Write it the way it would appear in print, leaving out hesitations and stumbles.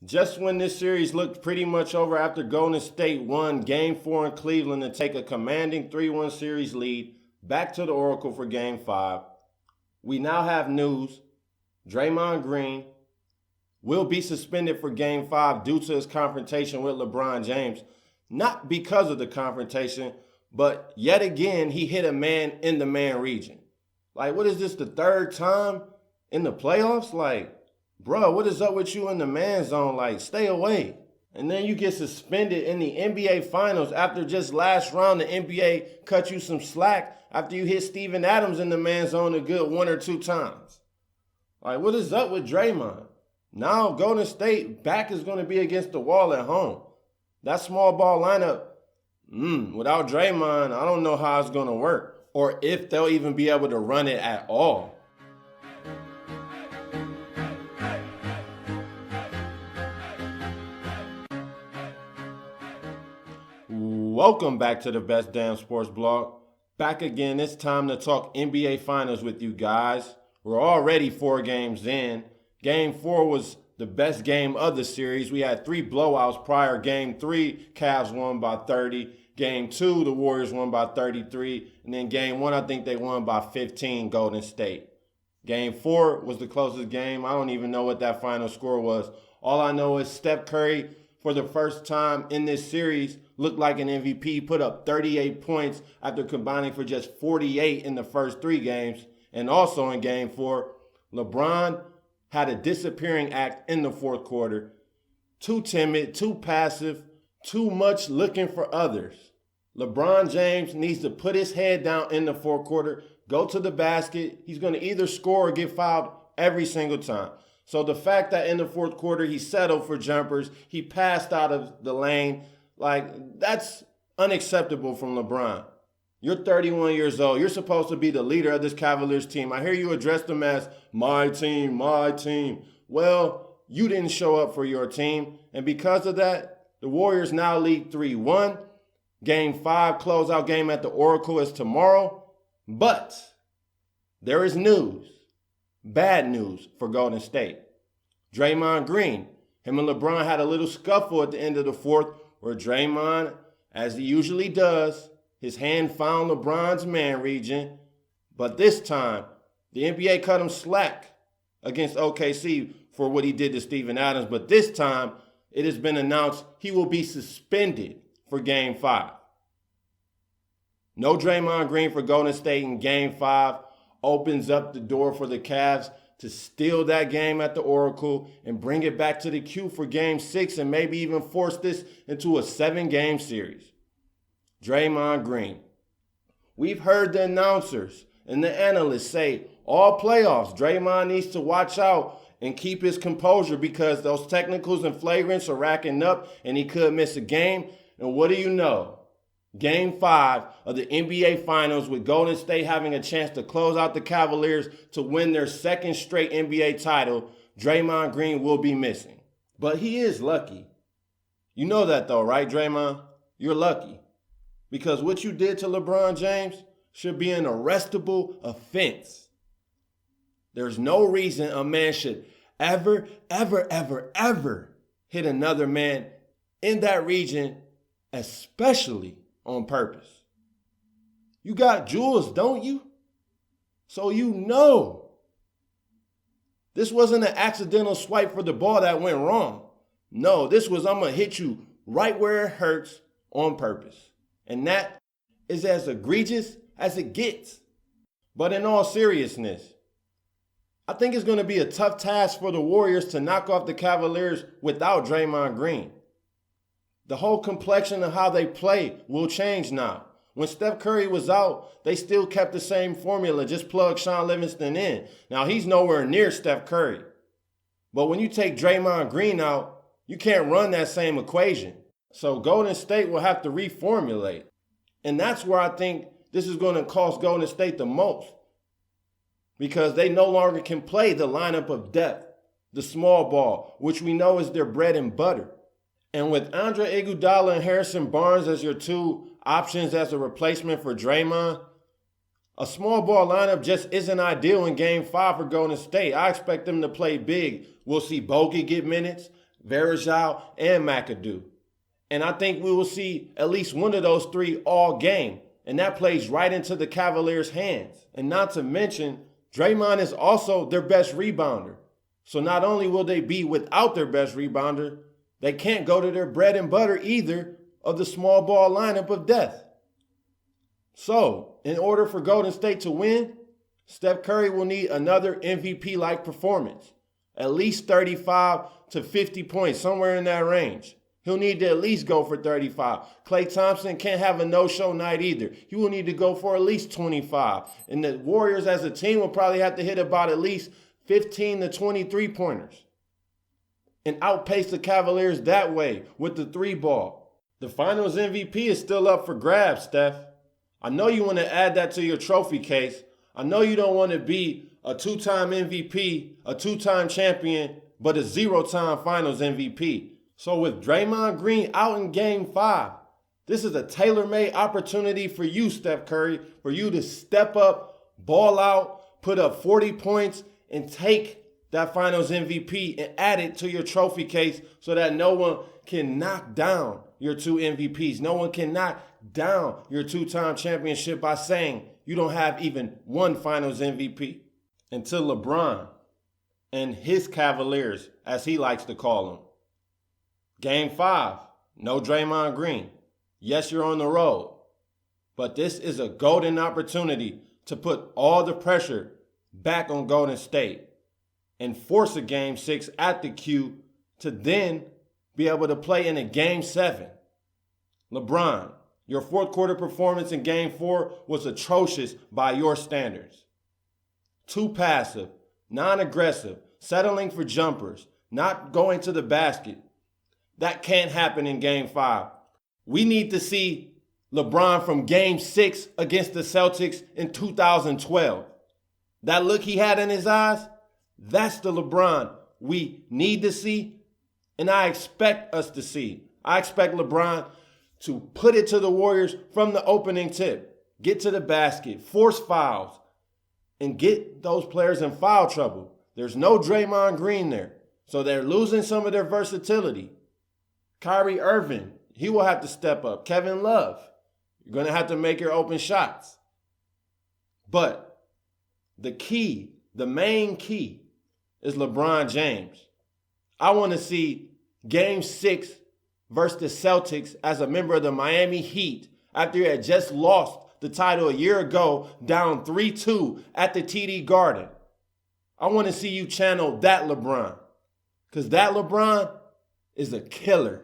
Just when this series looked pretty much over after Golden State won Game 4 in Cleveland to take a commanding 3-1 series lead back to the Oracle for Game 5, we now have news. Draymond Green will be suspended for Game 5 due to his confrontation with LeBron James. Not because of the confrontation, but yet again, he hit a man in the man region. Like, what is this, the third time in the playoffs? Like, bro, what is up with you in the man zone? Like, stay away. And then you get suspended in the NBA Finals after just last round the NBA cut you some slack after you hit Steven Adams in the man zone a good 1 or 2 times. Like, what is up with Draymond? Now Golden State back is going to be against the wall at home. That small ball lineup, without Draymond, I don't know how it's going to work or if they'll even be able to run it at all. Welcome back to the Best Damn Sports Blog. Back again, it's time to talk NBA Finals with you guys. We're already 4 games in. Game 4 was the best game of the series. We had 3 blowouts prior. Game 3, Cavs won by 30. Game 2, the Warriors won by 33. And then Game 1, I think they won by 15, Golden State. Game 4 was the closest game. I don't even know what that final score was. All I know is Steph Curry, for the first time in this series, looked like an MVP, put up 38 points after combining for just 48 in the first 3 games. And also in Game 4, LeBron had a disappearing act in the fourth quarter. Too timid, too passive, too much looking for others. LeBron James needs to put his head down in the fourth quarter, go to the basket. He's going to either score or get fouled every single time. So the fact that in the fourth quarter he settled for jumpers, he passed out of the lane, like, that's unacceptable from LeBron. You're 31 years old. You're supposed to be the leader of this Cavaliers team. I hear you address them as my team, my team. Well, you didn't show up for your team. And because of that, the Warriors now lead 3-1. Game 5 closeout game at the Oracle is tomorrow. But there is news. Bad news for Golden State. Draymond Green, him and LeBron had a little scuffle at the end of the fourth where Draymond, as he usually does, his hand found LeBron's man region. But this time, the NBA cut him slack against OKC for what he did to Steven Adams. But this time, it has been announced he will be suspended for Game 5. No Draymond Green for Golden State in Game 5 opens up the door for the Cavs to steal that game at the Oracle and bring it back to the queue for Game 6 and maybe even force this into a 7-game series. Draymond Green. We've heard the announcers and the analysts say all playoffs, Draymond needs to watch out and keep his composure because those technicals and flagrants are racking up and he could miss a game. And what do you know? Game 5 of the NBA Finals with Golden State having a chance to close out the Cavaliers to win their 2nd straight NBA title, Draymond Green will be missing. But he is lucky. You know that though, right, Draymond? You're lucky. Because what you did to LeBron James should be an arrestable offense. There's no reason a man should ever hit another man in that region, especially on purpose. You got jewels, don't you? So you know. This wasn't an accidental swipe for the ball that went wrong. No, this was I'm going to hit you right where it hurts on purpose. And that is as egregious as it gets. But in all seriousness, I think it's going to be a tough task for the Warriors to knock off the Cavaliers without Draymond Green. The whole complexion of how they play will change now. When Steph Curry was out, they still kept the same formula, just plug Shaun Livingston in. Now, he's nowhere near Steph Curry. But when you take Draymond Green out, you can't run that same equation. So Golden State will have to reformulate. And that's where I think this is going to cost Golden State the most. Because they no longer can play the lineup of depth, the small ball, which we know is their bread and butter. And with Andre Iguodala and Harrison Barnes as your 2 options as a replacement for Draymond, a small ball lineup just isn't ideal in Game 5 for Golden State. I expect them to play big. We'll see Bogey get minutes. Varejao, and McAdoo. And I think we will see at least one of those three all game. And that plays right into the Cavaliers' hands. And not to mention, Draymond is also their best rebounder. So not only will they be without their best rebounder, they can't go to their bread and butter either of the small ball lineup of death. So, in order for Golden State to win, Steph Curry will need another MVP-like performance. At least 35 to 50 points, somewhere in that range. He'll need to at least go for 35. Klay Thompson can't have a no-show night either. He will need to go for at least 25. And the Warriors as a team will probably have to hit about at least 15 to 23 pointers and outpace the Cavaliers that way with the three ball. The Finals MVP is still up for grabs, Steph. I know you want to add that to your trophy case. I know you don't want to be a two-time MVP, a two-time champion, but a zero-time Finals MVP. So with Draymond Green out in Game 5, this is a tailor-made opportunity for you, Steph Curry, for you to step up, ball out, put up 40 points, and take that Finals MVP and add it to your trophy case so that no one can knock down your two MVPs. No one can knock down your two-time championship by saying you don't have even one Finals MVP. Until LeBron and his Cavaliers, as he likes to call them. Game 5, no Draymond Green. Yes, you're on the road. But this is a golden opportunity to put all the pressure back on Golden State and force a Game 6 at the Q to then be able to play in a Game 7. LeBron, your fourth quarter performance in Game 4 was atrocious by your standards. Too passive, non-aggressive, settling for jumpers, not going to the basket. That can't happen in Game 5. We need to see LeBron from Game 6 against the Celtics in 2012. That look he had in his eyes, that's the LeBron we need to see, and I expect us to see. I expect LeBron to put it to the Warriors from the opening tip, get to the basket, force fouls, and get those players in foul trouble. There's no Draymond Green there, so they're losing some of their versatility. Kyrie Irving, he will have to step up. Kevin Love, you're going to have to make your open shots. But the key, the main key, is LeBron James. I want to see Game 6 versus the Celtics as a member of the Miami Heat after he had just lost the title a year ago, down 3-2 at the TD Garden. I want to see you channel that LeBron, because that LeBron is a killer.